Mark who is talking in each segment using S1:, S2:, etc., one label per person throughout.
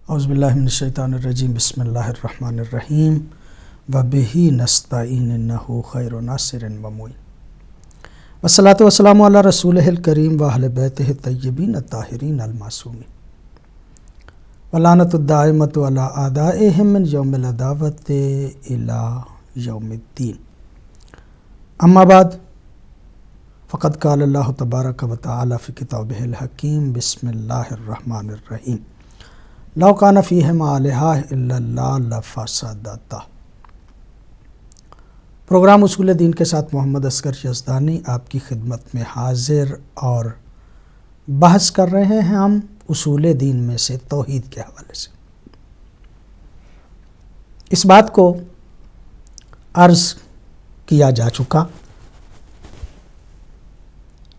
S1: اعوذ باللہ من الشیطان الرجیم بسم اللہ الرحمن الرحیم وبہ نستعین انہ خیر ناصر و معین والصلاۃ والسلام علی رسولہ الکریم واہل بیتہ الطیبین الطاہرین المعصومین ولعنۃ الدائمۃ علی اعدائہم من یوم العداوۃ الی یوم الدین اما بعد فقد قال اللہ تبارک و تعالی فی کتابہ الحکیم بسم اللہ الرحمن الرحیم لو کان فیہما آلہۃ الا اللہ لفسدتا۔ پروگرام اصول دین کے ساتھ محمد اصغر یزدانی آپ کی خدمت میں حاضر اور بحث کر رہے ہیں ہم اصول دین میں سے توحید کے حوالے سے۔ اس بات کو عرض کیا جا چکا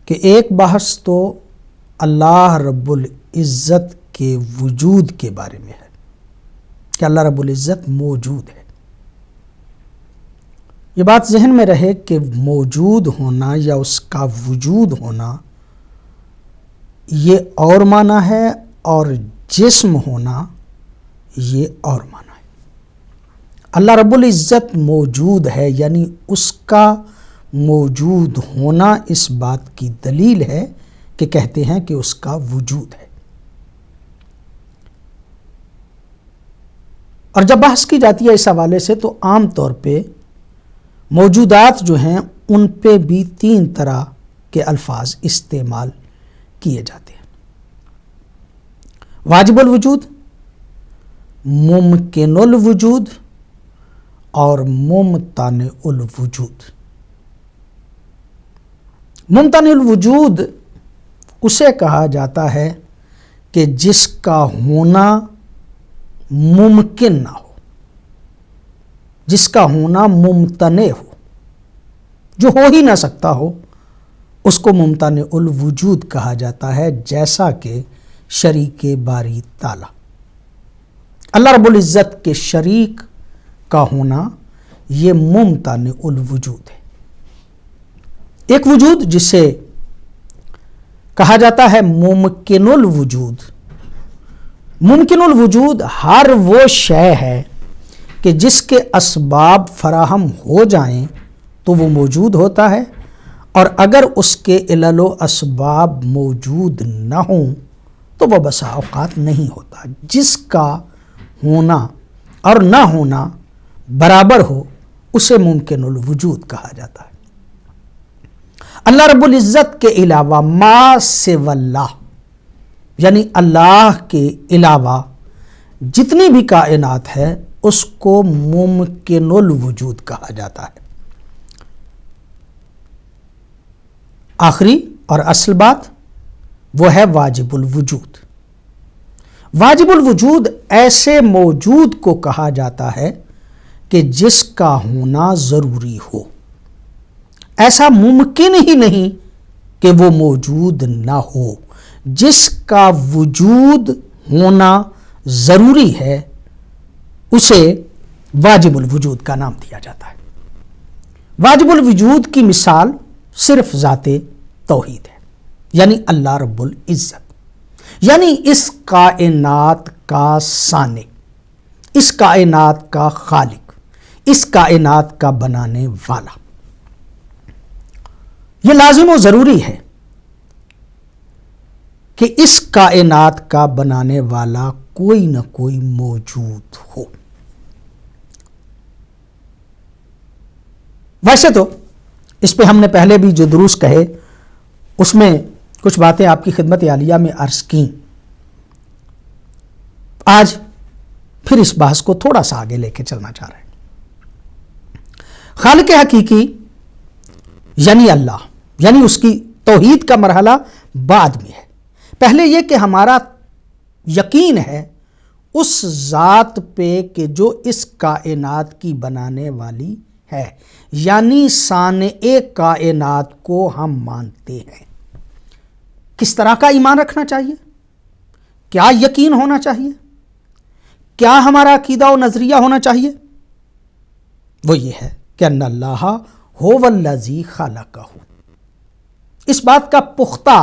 S1: کہ ایک بحث تو اللہ رب العزت کے وجود کے بارے میں ہے کہ اللہ رب العزت موجود ہے۔ یہ بات ذہن میں رہے کہ موجود ہونا یا اس کا وجود ہونا یہ اور معنی ہے اور جسم ہونا یہ اور معنی ہے۔ اللہ رب العزت موجود ہے یعنی اس کا موجود ہونا اس بات کی دلیل ہے کہ کہتے ہیں کہ اس کا وجود ہے۔ اور جب بحث کی جاتی ہے اس حوالے سے تو عام طور پہ موجودات جو ہیں ان پہ بھی تین طرح کے الفاظ استعمال کیے جاتے ہیں: واجب الوجود، ممکن الوجود اور ممتنع الوجود۔ ممتنع الوجود اسے کہا جاتا ہے کہ جس کا ہونا ممکن نہ ہو، جس کا ہونا ممتنع ہو، جو ہو ہی نہ سکتا ہو، اس کو ممتنع الوجود کہا جاتا ہے، جیسا کہ شریک باری تعالی۔ اللہ رب العزت کے شریک کا ہونا یہ ممتنع الوجود ہے۔ ایک وجود جسے کہا جاتا ہے ممکن الوجود۔ ممکن الوجود ہر وہ شے ہے کہ جس کے اسباب فراہم ہو جائیں تو وہ موجود ہوتا ہے، اور اگر اس کے علل و اسباب موجود نہ ہوں تو وہ بسا اوقات نہیں ہوتا۔ جس کا ہونا اور نہ ہونا برابر ہو اسے ممکن الوجود کہا جاتا ہے۔ اللہ رب العزت کے علاوہ ما سوی اللہ یعنی اللہ کے علاوہ جتنی بھی کائنات ہے اس کو ممکن الوجود کہا جاتا ہے۔ آخری اور اصل بات وہ ہے واجب الوجود۔ واجب الوجود ایسے موجود کو کہا جاتا ہے کہ جس کا ہونا ضروری ہو۔ ایسا ممکن ہی نہیں کہ وہ موجود نہ ہو۔ جس کا وجود ہونا ضروری ہے اسے واجب الوجود کا نام دیا جاتا ہے۔ واجب الوجود کی مثال صرف ذات توحید ہے، یعنی اللہ رب العزت، یعنی اس کائنات کا صانع، اس کائنات کا خالق، اس کائنات کا بنانے والا۔ یہ لازم و ضروری ہے کہ اس کائنات کا بنانے والا کوئی نہ کوئی موجود ہو۔ ویسے تو اس پہ ہم نے پہلے بھی جو دروس کہے اس میں کچھ باتیں آپ کی خدمت عالیہ میں عرض کیں۔ آج پھر اس بحث کو تھوڑا سا آگے لے کے چلنا چاہ رہے ہیں۔ خالق حقیقی یعنی اللہ، یعنی اس کی توحید کا مرحلہ بعد میں ہے۔ پہلے یہ کہ ہمارا یقین ہے اس ذات پہ کہ جو اس کائنات کی بنانے والی ہے، یعنی صانع کائنات کو ہم مانتے ہیں۔ کس طرح کا ایمان رکھنا چاہیے؟ کیا یقین ہونا چاہیے؟ کیا ہمارا عقیدہ و نظریہ ہونا چاہیے؟ وہ یہ ہے کہ ان اللہ هو الذی خلقہ۔ اس بات کا پختہ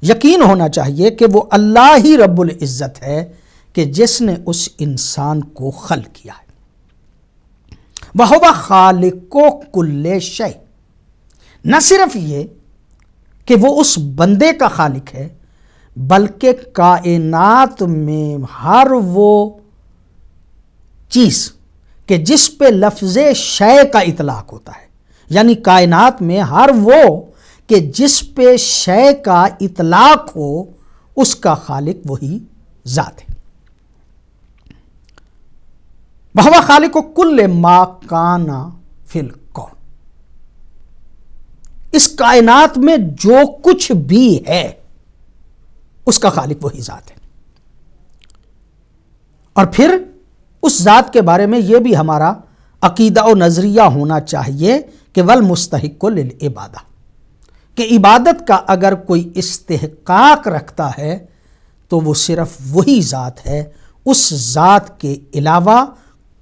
S1: یقین ہونا چاہیے کہ وہ اللہ ہی رب العزت ہے کہ جس نے اس انسان کو خلق کیا ہے۔ وَهُوَ خَالِقُ كُلِّ شَيْءٍ، نہ صرف یہ کہ وہ اس بندے کا خالق ہے، بلکہ کائنات میں ہر وہ چیز کہ جس پہ لفظ شے کا اطلاق ہوتا ہے، یعنی کائنات میں ہر وہ کہ جس پہ شے کا اطلاق ہو، اس کا خالق وہی ذات ہے۔ وَهُوَ خَالِقُ كُلِّ مَا كَانَ فِي الْكَوْنِ، اس کائنات میں جو کچھ بھی ہے اس کا خالق وہی ذات ہے۔ اور پھر اس ذات کے بارے میں یہ بھی ہمارا عقیدہ و نظریہ ہونا چاہیے کہ وَالْمُسْتَحِقُّ لِلْعِبَادَةِ، کہ عبادت کا اگر کوئی استحقاق رکھتا ہے تو وہ صرف وہی ذات ہے، اس ذات کے علاوہ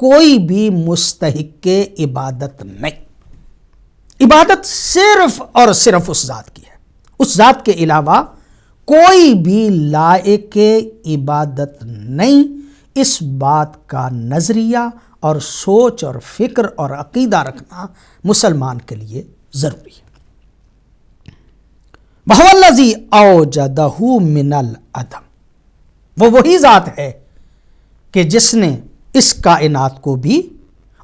S1: کوئی بھی مستحق عبادت نہیں۔ عبادت صرف اور صرف اس ذات کی ہے، اس ذات کے علاوہ کوئی بھی لائق عبادت نہیں۔ اس بات کا نظریہ اور سوچ اور فکر اور عقیدہ رکھنا مسلمان کے لیے ضروری ہے۔ وَهُوَ الَّذِي أَوْجَدَهُ مِنَ الْعَدَمِ، وہ وہی ذات ہے کہ جس نے اس کائنات کو بھی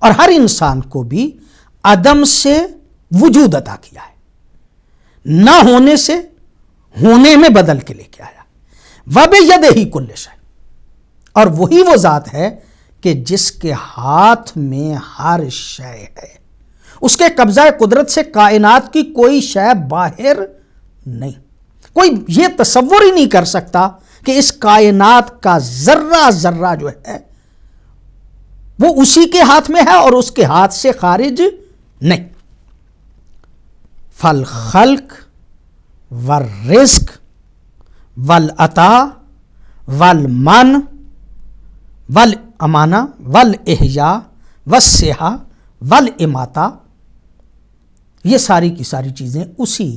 S1: اور ہر انسان کو بھی عدم سے وجود عطا کیا ہے، نہ ہونے سے ہونے میں بدل کے لے کے آیا۔ وَبِيَدِهِ كُلُّ شَيْءٍ، اور وہی وہ ذات ہے کہ جس کے ہاتھ میں ہر شے ہے، اس کے قبضہ قدرت سے کائنات کی کوئی شے باہر نہیں۔ کوئی یہ تصور ہی نہیں کر سکتا کہ اس کائنات کا ذرہ ذرہ جو ہے وہ اسی کے ہاتھ میں ہے اور اس کے ہاتھ سے خارج نہیں۔ فالخلق والرزق والعطا والمن والامانہ والاحیاء والصحہ والاماتہ، یہ ساری کی ساری چیزیں اسی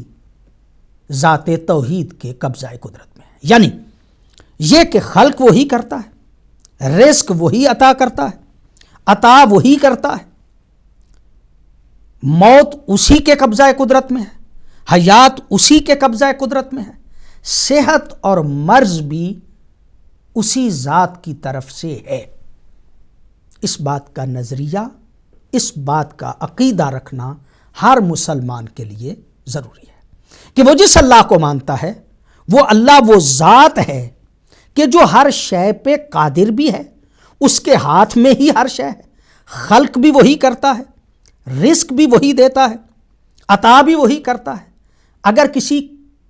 S1: ذات توحید کے قبضہ قدرت میں ہیں۔ یعنی یہ کہ خلق وہی کرتا ہے، رزق وہی عطا کرتا ہے، عطا وہی کرتا ہے، موت اسی کے قبضہ قدرت میں ہے، حیات اسی کے قبضہ قدرت میں ہے، صحت اور مرض بھی اسی ذات کی طرف سے ہے۔ اس بات کا نظریہ، اس بات کا عقیدہ رکھنا ہر مسلمان کے لیے ضروری ہے کہ وہ جس اللہ کو مانتا ہے وہ اللہ وہ ذات ہے کہ جو ہر شے پہ قادر بھی ہے، اس کے ہاتھ میں ہی ہر شے ہے، خلق بھی وہی کرتا ہے، رزق بھی وہی دیتا ہے، عطا بھی وہی کرتا ہے، اگر کسی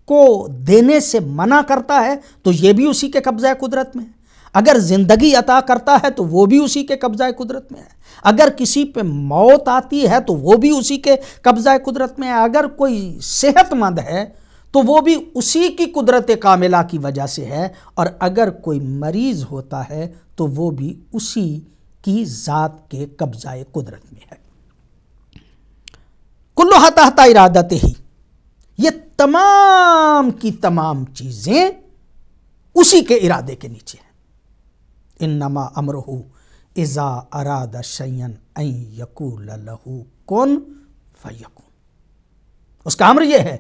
S1: کو دینے سے منع کرتا ہے تو یہ بھی اسی کے قبضہ قدرت میں ہے، اگر زندگی عطا کرتا ہے تو وہ بھی اسی کے قبضہ قدرت میں ہے، اگر کسی پہ موت آتی ہے تو وہ بھی اسی کے قبضہ قدرت میں ہے، اگر کوئی صحت مند ہے تو وہ بھی اسی کی قدرت کاملہ کی وجہ سے ہے، اور اگر کوئی مریض ہوتا ہے تو وہ بھی اسی کی ذات کے قبضہ قدرت میں ہے۔ کلھا تحت ارادتہ، یہ تمام کی تمام چیزیں اسی کے ارادے کے نیچے ہیں۔ انما امرہ اذا اراد شیئا ان یقول لہ کن فیکون، اس کا امر یہ ہے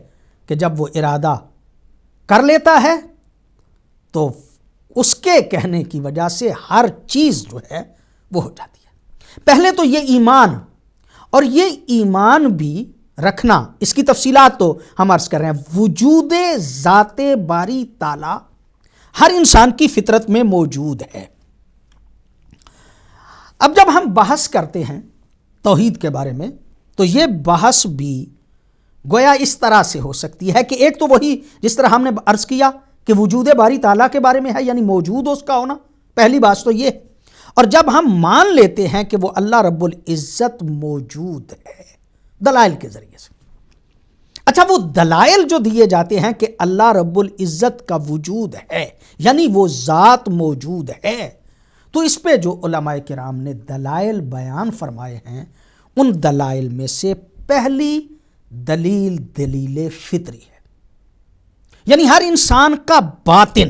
S1: کہ جب وہ ارادہ کر لیتا ہے تو اس کے کہنے کی وجہ سے ہر چیز جو ہے وہ ہو جاتی ہے۔ پہلے تو یہ ایمان، اور یہ ایمان بھی رکھنا، اس کی تفصیلات تو ہم عرض کر رہے ہیں، وجود ذات باری تعالی ہر انسان کی فطرت میں موجود ہے۔ اب جب ہم بحث کرتے ہیں توحید کے بارے میں تو یہ بحث بھی گویا اس طرح سے ہو سکتی ہے کہ ایک تو وہی جس طرح ہم نے عرض کیا کہ وجود باری تعالیٰ کے بارے میں ہے، یعنی موجود اس کا ہونا، پہلی بات تو یہ ہے۔ اور جب ہم مان لیتے ہیں کہ وہ اللہ رب العزت موجود ہے دلائل کے ذریعے سے، اچھا وہ دلائل جو دیے جاتے ہیں کہ اللہ رب العزت کا وجود ہے، یعنی وہ ذات موجود ہے، تو اس پہ جو علماء کرام نے دلائل بیان فرمائے ہیں، ان دلائل میں سے پہلی دلیل دلیل فطری ہے، یعنی ہر انسان کا باطن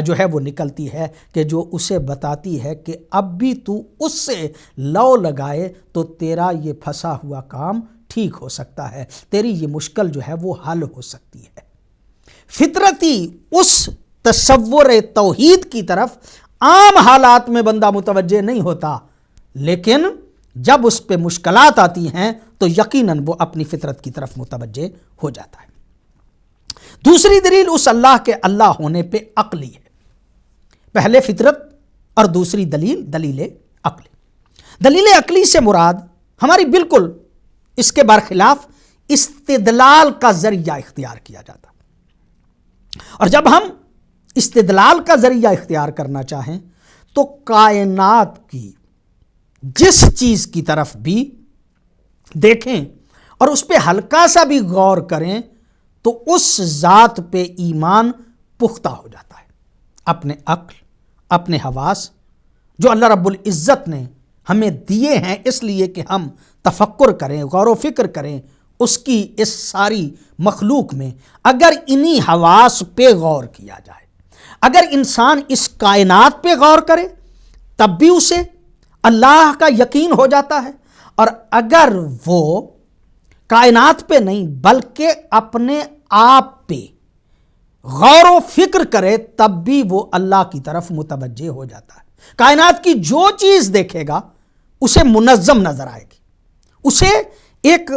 S1: جو ہے وہ نکلتی ہے کہ جو اسے بتاتی ہے کہ اب بھی تو اس سے لو لگائے تو تیرا یہ پھنسا ہوا کام ٹھیک ہو سکتا ہے، تیری یہ مشکل جو ہے وہ حل ہو سکتی ہے۔ فطرتی اس تصور توحید کی طرف عام حالات میں بندہ متوجہ نہیں ہوتا، لیکن جب اس پہ مشکلات آتی ہیں تو یقیناً وہ اپنی فطرت کی طرف متوجہ ہو جاتا ہے۔ دوسری دلیل اس اللہ کے اللہ ہونے پہ عقلی ہے۔ پہلے فطرت اور دوسری دلیل عقلی۔ دلیل عقلی سے مراد ہماری بالکل اس کے برخلاف استدلال کا ذریعہ اختیار کیا جاتا، اور جب ہم استدلال کا ذریعہ اختیار کرنا چاہیں تو کائنات کی جس چیز کی طرف بھی دیکھیں اور اس پہ ہلکا سا بھی غور کریں تو اس ذات پہ ایمان پختہ ہو جاتا ہے۔ اپنے عقل، اپنے حواس جو اللہ رب العزت نے ہمیں دیے ہیں اس لیے کہ ہم تفکر کریں، غور و فکر کریں اس کی اس ساری مخلوق میں، اگر انہی حواس پہ غور کیا جائے، اگر انسان اس کائنات پہ غور کرے تب بھی اسے اللہ کا یقین ہو جاتا ہے، اور اگر وہ کائنات پہ نہیں بلکہ اپنے آپ پہ غور و فکر کرے تب بھی وہ اللہ کی طرف متوجہ ہو جاتا ہے۔ کائنات کی جو چیز دیکھے گا اسے منظم نظر آئے گی، اسے ایک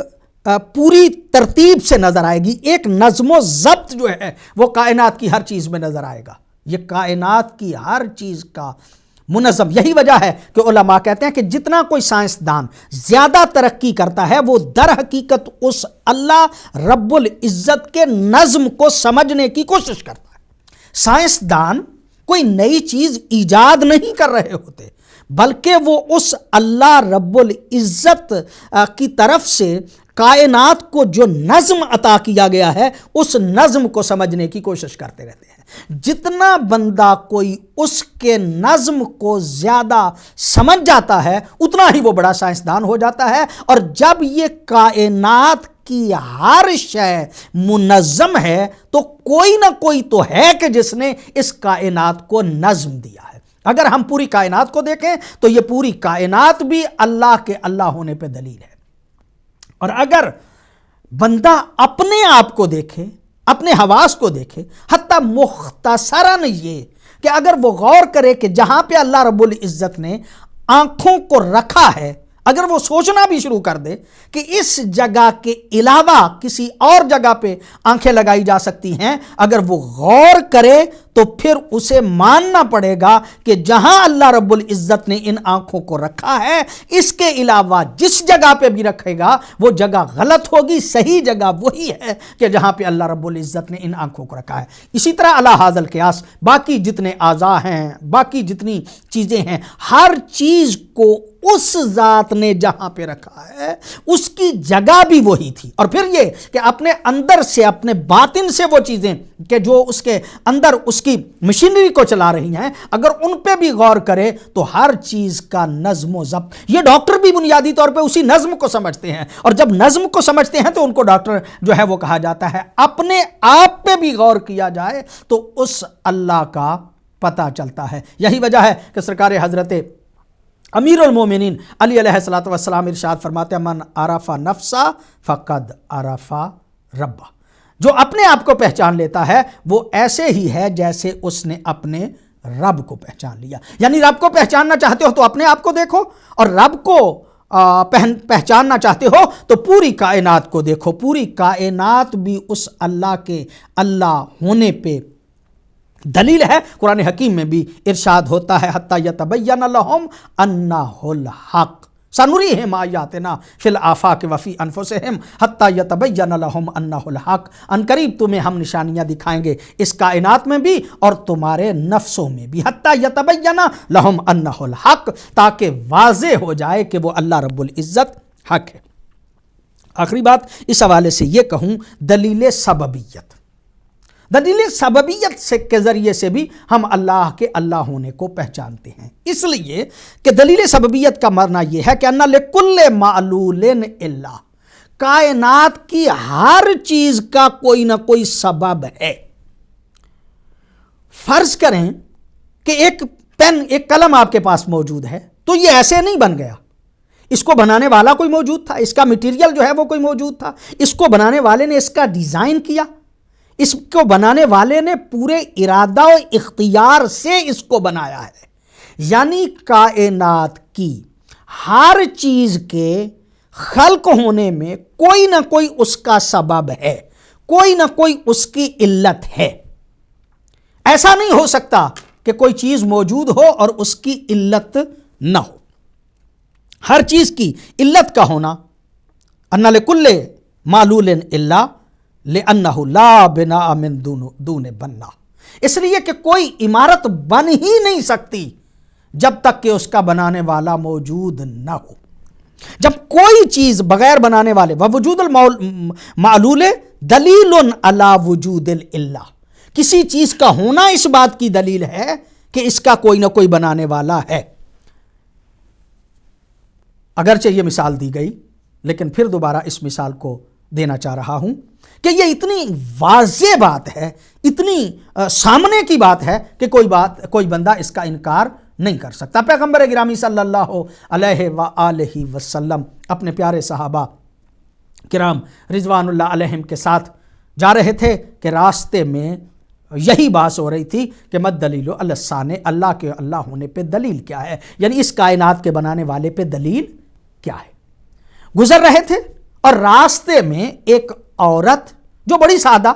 S1: پوری ترتیب سے نظر آئے گی، ایک نظم و ضبط جو ہے وہ کائنات کی ہر چیز میں نظر آئے گا۔ یہ کائنات کی ہر چیز کا منظم، یہی وجہ ہے کہ علماء کہتے ہیں کہ جتنا کوئی سائنسدان زیادہ ترقی کرتا ہے وہ در حقیقت اس اللہ رب العزت کے نظم کو سمجھنے کی کوشش کرتا ہے۔ سائنسدان کوئی نئی چیز ایجاد نہیں کر رہے ہوتے، بلکہ وہ اس اللہ رب العزت کی طرف سے کائنات کو جو نظم عطا کیا گیا ہے اس نظم کو سمجھنے کی کوشش کرتے رہتے ہیں۔ جتنا بندہ کوئی اس کے نظم کو زیادہ سمجھ جاتا ہے اتنا ہی وہ بڑا سائنسدان ہو جاتا ہے، اور جب یہ کائنات کی ہر شے منظم ہے تو کوئی نہ کوئی تو ہے کہ جس نے اس کائنات کو نظم دیا ہے۔ اگر ہم پوری کائنات کو دیکھیں تو یہ پوری کائنات بھی اللہ کے اللہ ہونے پہ دلیل ہے، اور اگر بندہ اپنے آپ کو دیکھے، اپنے حواس کو دیکھے، حتیٰ مختصراً یہ کہ اگر وہ غور کرے کہ جہاں پہ اللہ رب العزت نے آنکھوں کو رکھا ہے، اگر وہ سوچنا بھی شروع کر دے کہ اس جگہ کے علاوہ کسی اور جگہ پہ آنکھیں لگائی جا سکتی ہیں، اگر وہ غور کرے تو پھر اسے ماننا پڑے گا کہ جہاں اللہ رب العزت نے ان آنکھوں کو رکھا ہے اس کے علاوہ جس جگہ پہ بھی رکھے گا وہ جگہ غلط ہوگی، صحیح جگہ وہی ہے کہ جہاں پہ اللہ رب العزت نے ان آنکھوں کو رکھا ہے۔ اسی طرح علی ھذا القیاس باقی جتنے اعضاء ہیں، باقی جتنی چیزیں ہیں، ہر چیز کو اس ذات نے جہاں پہ رکھا ہے اس کی جگہ بھی وہی تھی، اور پھر یہ کہ اپنے اندر سے، اپنے باطن سے وہ چیزیں کہ جو اس کے اندر اس کی مشینری کو چلا رہی ہیں اگر ان پہ بھی غور کرے تو ہر چیز کا نظم و ضبط، یہ ڈاکٹر بھی بنیادی طور پہ اسی نظم کو سمجھتے ہیں، اور جب نظم کو سمجھتے ہیں تو ان کو ڈاکٹر جو ہے وہ کہا جاتا ہے۔ اپنے آپ پہ بھی غور کیا جائے تو اس اللہ کا پتہ چلتا ہے۔ یہی وجہ ہے کہ سرکار حضرت امیر المومنین علی علیہ السلام ارشاد فرماتے ہیں من عرف نفسہ فقد عرف ربہ، جو اپنے آپ کو پہچان لیتا ہے وہ ایسے ہی ہے جیسے اس نے اپنے رب کو پہچان لیا۔ یعنی رب کو پہچاننا چاہتے ہو تو اپنے آپ کو دیکھو، اور رب کو پہچاننا چاہتے ہو تو پوری کائنات کو دیکھو۔ پوری کائنات بھی اس اللہ کے اللہ ہونے پہ دلیل ہے۔ قرآن حکیم میں بھی ارشاد ہوتا ہے حتی یتبین لہم انہ الحق سنریہم آیاتنا فی الآفاق وفی انفسہم حتی یتبین لہم انہ الحق، ان قریب تمہیں ہم نشانیاں دکھائیں گے اس کائنات میں بھی اور تمہارے نفسوں میں بھی، حتی یتبین لہم انہ الحق، تاکہ واضح ہو جائے کہ وہ اللہ رب العزت حق ہے۔ آخری بات اس حوالے سے یہ کہوں، دلیل سببیت کے ذریعے سے بھی ہم اللہ کے اللہ ہونے کو پہچانتے ہیں، اس لیے کہ دلیل سببیت کا معنی یہ ہے کہ اَنَّ لِكُلِّ مَعْلُولٍ إِلَّا، کائنات کی ہر چیز کا کوئی نہ کوئی سبب ہے۔ فرض کریں کہ ایک پین، ایک قلم آپ کے پاس موجود ہے، تو یہ ایسے نہیں بن گیا، اس کو بنانے والا کوئی موجود تھا، اس کا مٹیریل جو ہے وہ کوئی موجود تھا، اس کو بنانے والے نے اس کا ڈیزائن کیا، اس کو بنانے والے نے پورے ارادہ و اختیار سے اس کو بنایا ہے۔ یعنی کائنات کی ہر چیز کے خلق ہونے میں کوئی نہ کوئی اس کا سبب ہے، کوئی نہ کوئی اس کی علت ہے۔ ایسا نہیں ہو سکتا کہ کوئی چیز موجود ہو اور اس کی علت نہ ہو۔ ہر چیز کی علت کا ہونا، ان لکل معلول الا لانہ لا بناء من دون بنا، اس لیے کہ کوئی عمارت بن ہی نہیں سکتی جب تک کہ اس کا بنانے والا موجود نہ ہو۔ جب کوئی چیز بغیر بنانے والے، ووجود المعلول دلیل علی وجود العلہ، کسی چیز کا ہونا اس بات کی دلیل ہے کہ اس کا کوئی نہ کوئی بنانے والا ہے۔ اگرچہ یہ مثال دی گئی، لیکن پھر دوبارہ اس مثال کو دینا چاہ رہا ہوں کہ یہ اتنی واضح بات ہے، اتنی سامنے کی بات ہے کہ کوئی بندہ اس کا انکار نہیں کر سکتا۔ پیغمبر گرامی صلی اللہ علیہ وآلہ وسلم اپنے پیارے صحابہ کرام رضوان اللہ علیہم کے ساتھ جا رہے تھے کہ راستے میں یہی بات ہو رہی تھی کہ مد دلیل الصانع، اللہ کے اللہ ہونے پہ دلیل کیا ہے، یعنی اس کائنات کے بنانے والے پہ دلیل کیا ہے۔ گزر رہے تھے اور راستے میں ایک عورت جو بڑی سادہ،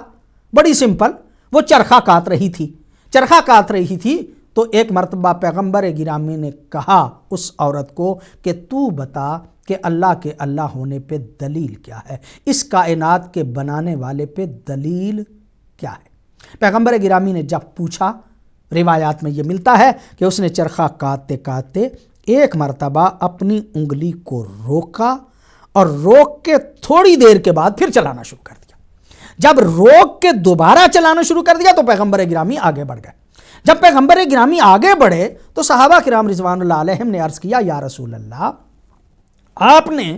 S1: بڑی سمپل، وہ چرخہ کاٹ رہی تھی تو ایک مرتبہ پیغمبر گرامی نے کہا اس عورت کو کہ تو بتا کہ اللہ کے اللہ ہونے پہ دلیل کیا ہے، اس کائنات کے بنانے والے پہ دلیل کیا ہے۔ پیغمبر گرامی نے جب پوچھا، روایات میں یہ ملتا ہے کہ اس نے چرخہ کاٹتے کاٹتے ایک مرتبہ اپنی انگلی کو روکا اور روک کے تھوڑی دیر کے بعد پھر چلانا شروع کر دیا۔ جب روک کے دوبارہ چلانا شروع کر دیا تو پیغمبر گرامی آگے بڑھ گئے۔ جب پیغمبر گرامی آگے بڑھے تو صحابہ کرام رضوان اللہ علیہم نے عرض کیا، یا رسول اللہ، آپ نے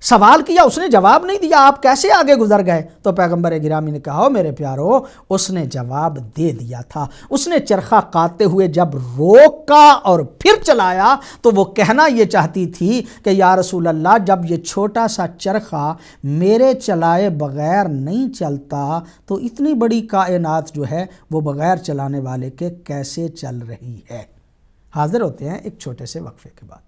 S1: سوال کیا، اس نے جواب نہیں دیا، آپ کیسے آگے گزر گئے؟ تو پیغمبر گرامی نے کہا، میرے پیارو، اس نے جواب دے دیا تھا۔ اس نے چرخہ کاٹتے ہوئے جب روکا اور پھر چلایا تو وہ کہنا یہ چاہتی تھی کہ یا رسول اللہ، جب یہ چھوٹا سا چرخہ میرے چلائے بغیر نہیں چلتا تو اتنی بڑی کائنات جو ہے وہ بغیر چلانے والے کے کیسے چل رہی ہے۔ حاضر ہوتے ہیں ایک چھوٹے سے وقفے کے بعد۔